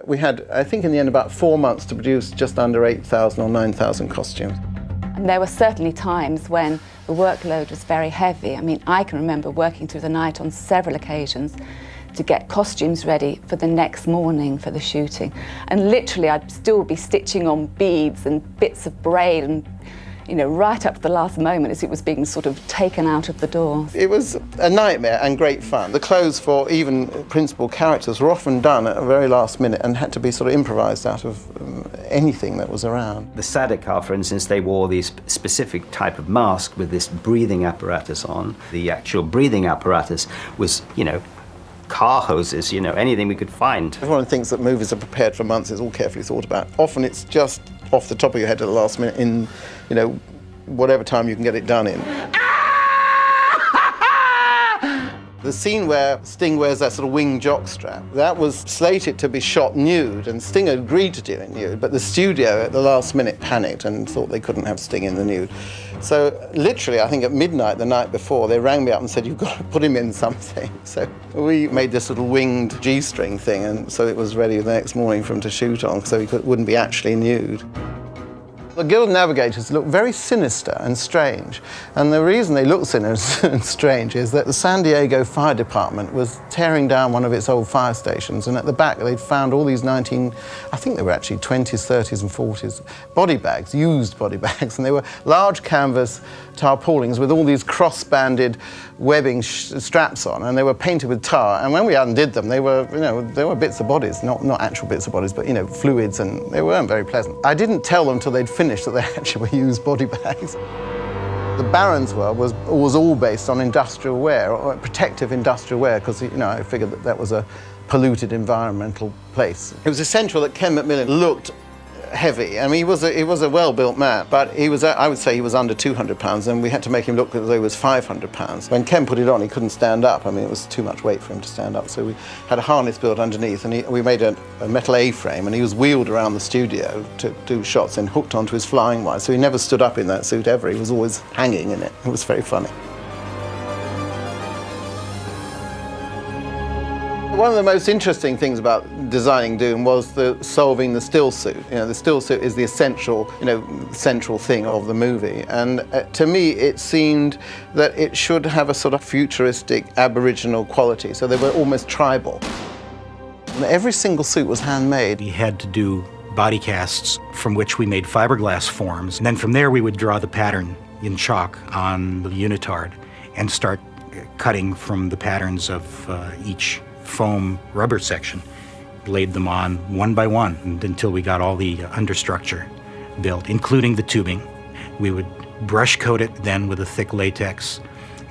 We had, I think in the end, about 4 months to produce just under 8,000 or 9,000 costumes. And there were certainly times when the workload was very heavy. I mean, I can remember working through the night on several occasions to get costumes ready for the next morning for the shooting. And literally I'd still be stitching on beads and bits of braid and, you know, right up to the last moment as it was being sort of taken out of the door. It was a nightmare and great fun. The clothes for even principal characters were often done at a very last minute and had to be sort of improvised out of anything that was around. The Sadekar, for instance, they wore this specific type of mask with this breathing apparatus on. The actual breathing apparatus was, you know, car hoses, you know, anything we could find. Everyone thinks that movies are prepared for months, it's all carefully thought about. Often it's just off the top of your head at the last minute in, you know, whatever time you can get it done in. The scene where Sting wears that sort of wing jockstrap, that was slated to be shot nude, and Sting agreed to do it nude, but the studio at the last minute panicked and thought they couldn't have Sting in the nude. So literally, I think at midnight the night before, they rang me up and said, you've got to put him in something. So we made this little winged G-string thing, and so it was ready the next morning for him to shoot on, so he wouldn't be actually nude. The Guild Navigators look very sinister and strange, and the reason they look sinister and strange is that the San Diego Fire Department was tearing down one of its old fire stations, and at the back they'd found all these I think they were actually 20s, 30s and 40s, body bags, used body bags, and they were large canvas tarpaulins with all these cross-banded webbing straps on, and they were painted with tar, and when we undid them, they were, you know, they were bits of bodies, not actual bits of bodies, but, you know, fluids, and they weren't very pleasant. I didn't tell them until they'd finished that they actually were used body bags. The Baron's world was all based on industrial wear, or protective industrial wear, because, you know, I figured that that was a polluted environmental place. It was essential that Ken Macmillan looked heavy. I mean, he was a well-built man, but he was, I would say he was under 200 pounds, and we had to make him look as though he was 500 pounds. When Ken put it on, he couldn't stand up. I mean, it was too much weight for him to stand up, so we had a harness built underneath, and we made a metal A-frame, and he was wheeled around the studio to do shots and hooked onto his flying wire, so he never stood up in that suit ever. He was always hanging in it. It was very funny. One of the most interesting things about designing DUNE was solving the still suit. You know, the still suit is the essential, you know, central thing of the movie. And to me, it seemed that it should have a sort of futuristic Aboriginal quality. So they were almost tribal. And every single suit was handmade. We had to do body casts from which we made fiberglass forms. And then from there, we would draw the pattern in chalk on the unitard and start cutting from the patterns of each foam rubber section, laid them on one by one until we got all the understructure built, including the tubing. We would brush coat it then with a thick latex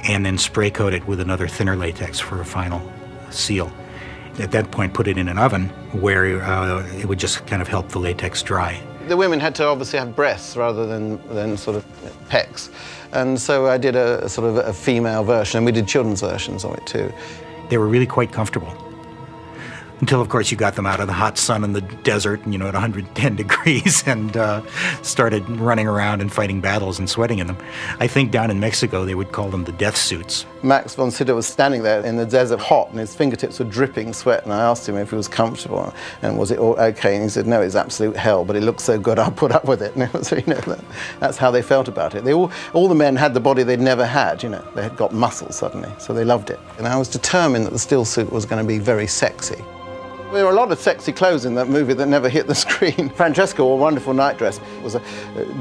and then spray coat it with another thinner latex for a final seal. At that point, put it in an oven where it would just kind of help the latex dry. The women had to obviously have breasts rather than sort of pecs, and so I did a sort of a female version, and we did children's versions of it too. They were really quite comfortable. Until, of course, you got them out of the hot sun in the desert, you know, at 110 degrees and started running around and fighting battles and sweating in them. I think down in Mexico, they would call them the death suits. Max von Sydow was standing there in the desert hot, and his fingertips were dripping sweat, and I asked him if he was comfortable and was it all okay, and he said, no, it's absolute hell, but it looks so good, I'll put up with it. And it was, you know, that's how they felt about it. All the men had the body they'd never had, you know, they had got muscles suddenly, so they loved it. And I was determined that the still suit was going to be very sexy. There were a lot of sexy clothes in that movie that never hit the screen. Francesca wore a wonderful nightdress. It was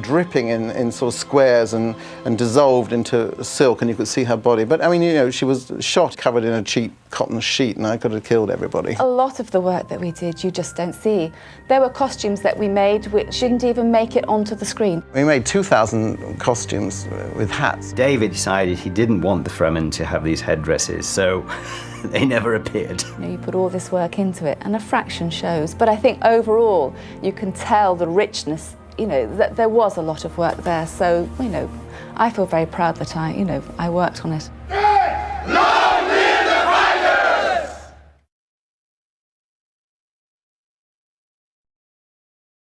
dripping in sort of squares and dissolved into silk, and you could see her body. But I mean, you know, she was shot covered in a cheap cotton sheet, and I could have killed everybody. A lot of the work that we did, you just don't see. There were costumes that we made which didn't even make it onto the screen. We made 2,000 costumes with hats. David decided he didn't want the Fremen to have these headdresses, so they never appeared. You know, you put all this work into it, and a fraction shows. But I think overall, you can tell the richness, you know, that there was a lot of work there. So, you know, I feel very proud that I worked on it.